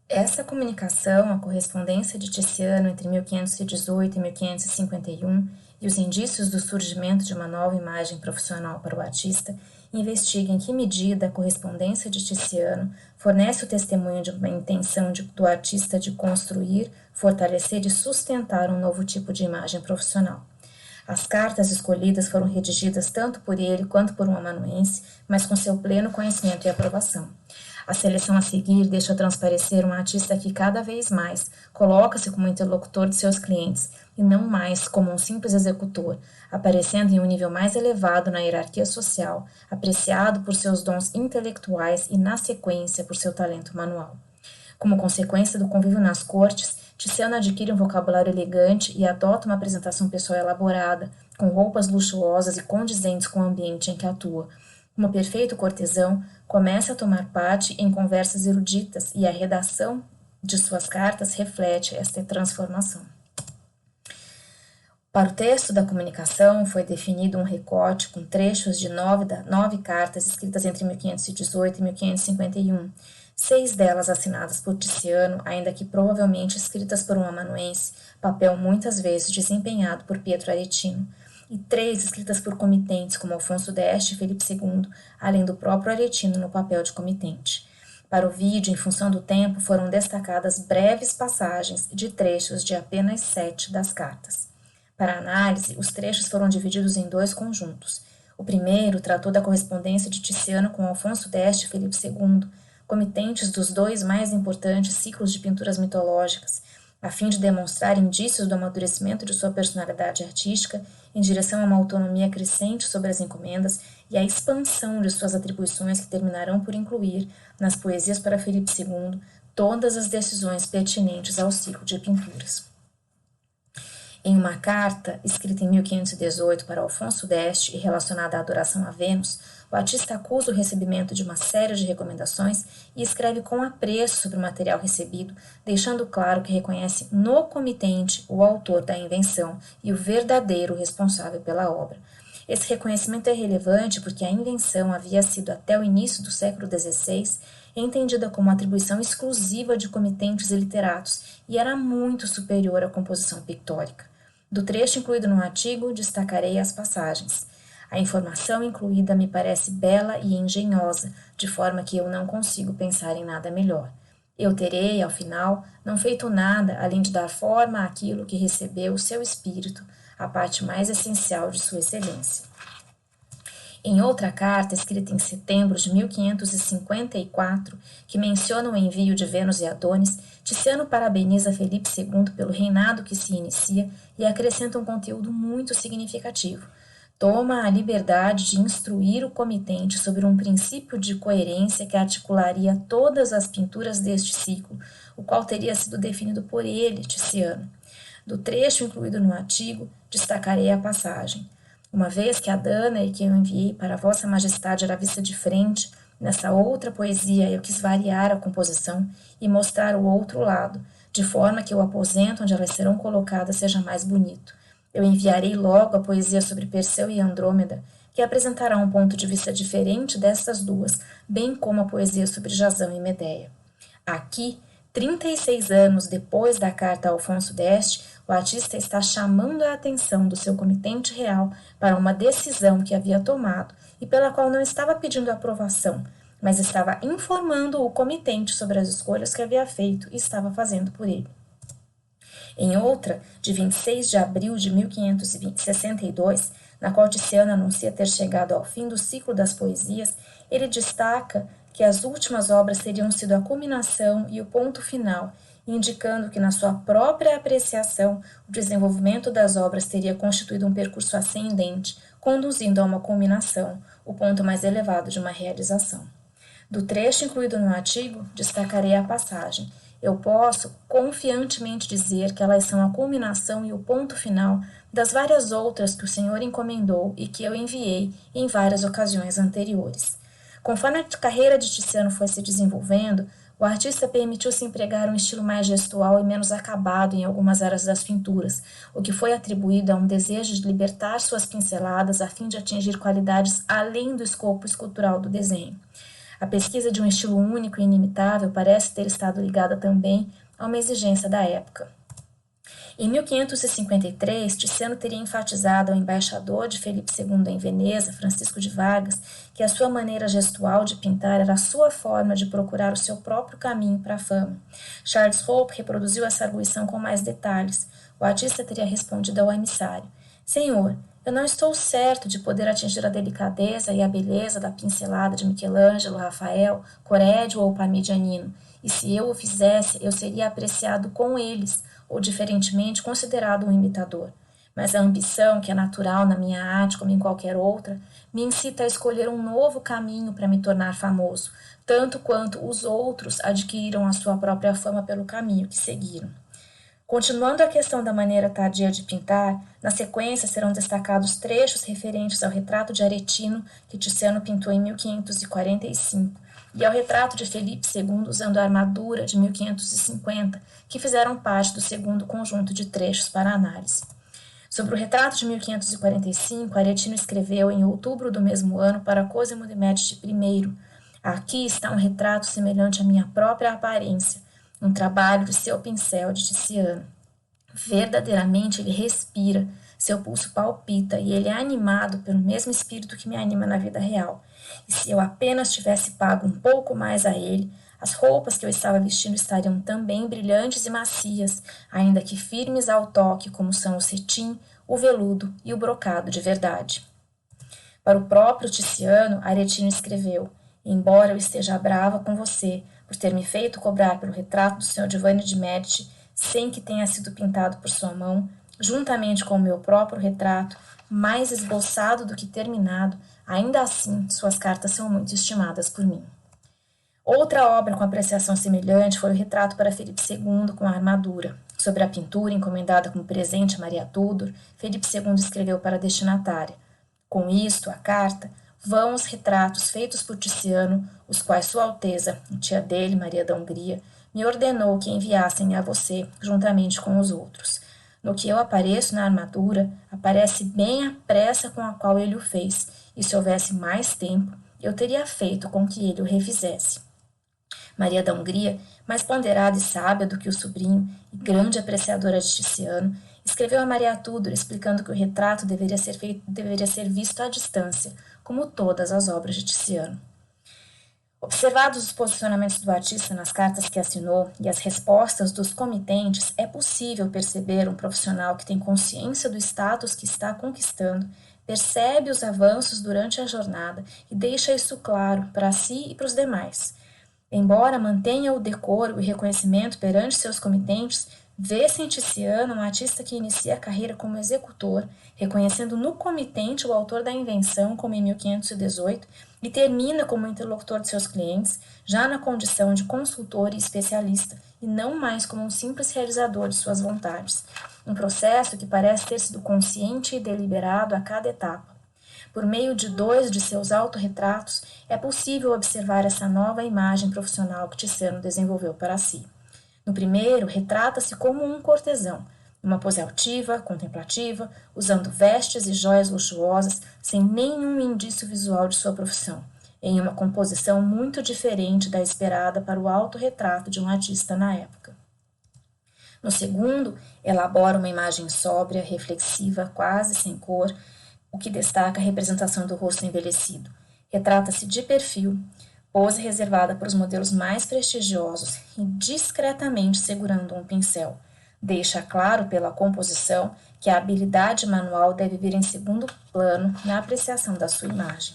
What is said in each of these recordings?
Essa comunicação, a correspondência de Tiziano entre 1518 e 1551 e os indícios do surgimento de uma nova imagem profissional para o artista, investiga em que medida a correspondência de Tiziano fornece o testemunho de uma intenção do artista de construir, fortalecer e sustentar um novo tipo de imagem profissional. As cartas escolhidas foram redigidas tanto por ele quanto por um amanuense, mas com seu pleno conhecimento e aprovação. A seleção a seguir deixa transparecer um artista que cada vez mais coloca-se como interlocutor de seus clientes e não mais como um simples executor, aparecendo em um nível mais elevado na hierarquia social, apreciado por seus dons intelectuais e, na sequência, por seu talento manual. Como consequência do convívio nas cortes, Tiziano adquire um vocabulário elegante e adota uma apresentação pessoal elaborada, com roupas luxuosas e condizentes com o ambiente em que atua. Como perfeito cortesão, começa a tomar parte em conversas eruditas e a redação de suas cartas reflete esta transformação. Para o texto da comunicação, foi definido um recorte com trechos de nove cartas escritas entre 1518 e 1551, 6 delas assinadas por Tiziano, ainda que provavelmente escritas por um amanuense, papel muitas vezes desempenhado por Pietro Aretino, e 3 escritas por comitentes como Afonso d'Este e Felipe II, além do próprio Aretino no papel de comitente. Para o vídeo, em função do tempo, foram destacadas breves passagens de trechos de apenas 7 das cartas. Para análise, os trechos foram divididos em 2 conjuntos. O primeiro tratou da correspondência de Tiziano com Afonso d'Este e Felipe II, comitentes dos 2 mais importantes ciclos de pinturas mitológicas, a fim de demonstrar indícios do amadurecimento de sua personalidade artística em direção a uma autonomia crescente sobre as encomendas e a expansão de suas atribuições que terminarão por incluir, nas poesias para Felipe II, todas as decisões pertinentes ao ciclo de pinturas. Em uma carta, escrita em 1518 para Afonso d'Este e relacionada à adoração a Vênus, o artista acusa o recebimento de uma série de recomendações e escreve com apreço sobre o material recebido, deixando claro que reconhece no comitente o autor da invenção e o verdadeiro responsável pela obra. Esse reconhecimento é relevante porque a invenção havia sido, até o início do século XVI, entendida como atribuição exclusiva de comitentes e literatos e era muito superior à composição pictórica. Do trecho incluído no artigo, destacarei as passagens. A informação incluída me parece bela e engenhosa, de forma que eu não consigo pensar em nada melhor. Eu terei, ao final, não feito nada além de dar forma àquilo que recebeu o seu espírito, a parte mais essencial de sua excelência. Em outra carta, escrita em setembro de 1554, que menciona o envio de Vênus e Adonis, Tiziano parabeniza Felipe II pelo reinado que se inicia e acrescenta um conteúdo muito significativo. Toma a liberdade de instruir o comitente sobre um princípio de coerência que articularia todas as pinturas deste ciclo, o qual teria sido definido por ele, Tiziano. Do trecho incluído no artigo, destacarei a passagem. Uma vez que a Dana e que eu enviei para Vossa Majestade era vista de frente, nessa outra poesia eu quis variar a composição e mostrar o outro lado, de forma que o aposento onde elas serão colocadas seja mais bonito. Eu enviarei logo a poesia sobre Perseu e Andrômeda, que apresentará um ponto de vista diferente destas duas, bem como a poesia sobre Jasão e Medeia. Aqui, 36 anos depois da carta a Afonso d'Este, o artista está chamando a atenção do seu comitente real para uma decisão que havia tomado e pela qual não estava pedindo aprovação, mas estava informando o comitente sobre as escolhas que havia feito e estava fazendo por ele. Em outra, de 26 de abril de 1562, na qual Tiziano anuncia ter chegado ao fim do ciclo das poesias, ele destaca que as últimas obras teriam sido a culminação e o ponto final, indicando que na sua própria apreciação o desenvolvimento das obras teria constituído um percurso ascendente, conduzindo a uma culminação, o ponto mais elevado de uma realização. Do trecho incluído no artigo, destacarei a passagem. Eu posso confiantemente dizer que elas são a culminação e o ponto final das várias outras que o Senhor encomendou e que eu enviei em várias ocasiões anteriores. Conforme a carreira de Tiziano foi se desenvolvendo, o artista permitiu-se empregar um estilo mais gestual e menos acabado em algumas áreas das pinturas, o que foi atribuído a um desejo de libertar suas pinceladas a fim de atingir qualidades além do escopo escultural do desenho. A pesquisa de um estilo único e inimitável parece ter estado ligada também a uma exigência da época. Em 1553, Tiziano teria enfatizado ao embaixador de Felipe II em Veneza, Francisco de Vargas, que a sua maneira gestual de pintar era a sua forma de procurar o seu próprio caminho para a fama. Charles Hope reproduziu essa arguição com mais detalhes. O artista teria respondido ao emissário: Senhor, eu não estou certo de poder atingir a delicadeza e a beleza da pincelada de Michelangelo, Rafael, Correggio ou Parmigianino, e se eu o fizesse, eu seria apreciado com eles, ou diferentemente considerado um imitador. Mas a ambição, que é natural na minha arte como em qualquer outra, me incita a escolher um novo caminho para me tornar famoso, tanto quanto os outros adquiriram a sua própria fama pelo caminho que seguiram. Continuando a questão da maneira tardia de pintar, na sequência serão destacados trechos referentes ao retrato de Aretino que Tiziano pintou em 1545 e ao retrato de Felipe II usando a armadura de 1550, que fizeram parte do segundo conjunto de trechos para análise. Sobre o retrato de 1545, Aretino escreveu em outubro do mesmo ano para Cosimo de Medici I: Aqui está um retrato semelhante à minha própria aparência, um trabalho de seu pincel de Tiziano. Verdadeiramente ele respira, seu pulso palpita e ele é animado pelo mesmo espírito que me anima na vida real. E se eu apenas tivesse pago um pouco mais a ele, as roupas que eu estava vestindo estariam também brilhantes e macias, ainda que firmes ao toque, como são o cetim, o veludo e o brocado de verdade. Para o próprio Tiziano, Aretino escreveu: Embora eu esteja brava com você por ter me feito cobrar pelo retrato do Sr. Giovanni de Medici, sem que tenha sido pintado por sua mão, juntamente com o meu próprio retrato, mais esboçado do que terminado, ainda assim suas cartas são muito estimadas por mim. Outra obra com apreciação semelhante foi o retrato para Felipe II com a armadura. Sobre a pintura, encomendada como presente a Maria Tudor, Felipe II escreveu para a destinatária: Com isto, a carta, vão os retratos feitos por Tiziano, os quais Sua Alteza, tia dele, Maria da Hungria, me ordenou que enviassem a você, juntamente com os outros. No que eu apareço na armadura, aparece bem a pressa com a qual ele o fez, e se houvesse mais tempo, eu teria feito com que ele o refizesse. Maria da Hungria, mais ponderada e sábia do que o sobrinho e grande apreciadora de Tiziano, escreveu a Maria Tudor explicando que o retrato deveria ser visto à distância, como todas as obras de Tiziano. Observados os posicionamentos do artista nas cartas que assinou e as respostas dos comitentes, é possível perceber um profissional que tem consciência do status que está conquistando, percebe os avanços durante a jornada e deixa isso claro para si e para os demais. Embora mantenha o decoro e reconhecimento perante seus comitentes, vê-se em Tiziano um artista que inicia a carreira como executor, reconhecendo no comitente o autor da invenção, como em 1518, e termina como interlocutor de seus clientes, já na condição de consultor e especialista, e não mais como um simples realizador de suas vontades. Um processo que parece ter sido consciente e deliberado a cada etapa. Por meio de 2 de seus autorretratos, é possível observar essa nova imagem profissional que Tiziano desenvolveu para si. No primeiro, retrata-se como um cortesão, numa pose altiva, contemplativa, usando vestes e joias luxuosas, sem nenhum indício visual de sua profissão, em uma composição muito diferente da esperada para o autorretrato de um artista na época. No segundo, elabora uma imagem sóbria, reflexiva, quase sem cor, o que destaca a representação do rosto envelhecido. Retrata-se de perfil, pose reservada para os modelos mais prestigiosos e discretamente segurando um pincel. Deixa claro pela composição que a habilidade manual deve vir em segundo plano na apreciação da sua imagem.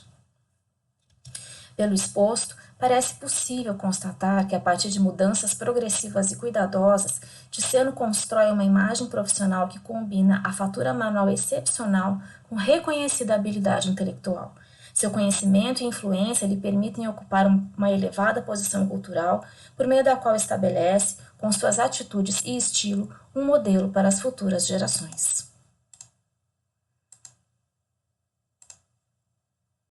Pelo exposto, parece possível constatar que, a partir de mudanças progressivas e cuidadosas, Tiziano constrói uma imagem profissional que combina a fatura manual excepcional com reconhecida habilidade intelectual. Seu conhecimento e influência lhe permitem ocupar uma elevada posição cultural, por meio da qual estabelece, com suas atitudes e estilo, um modelo para as futuras gerações.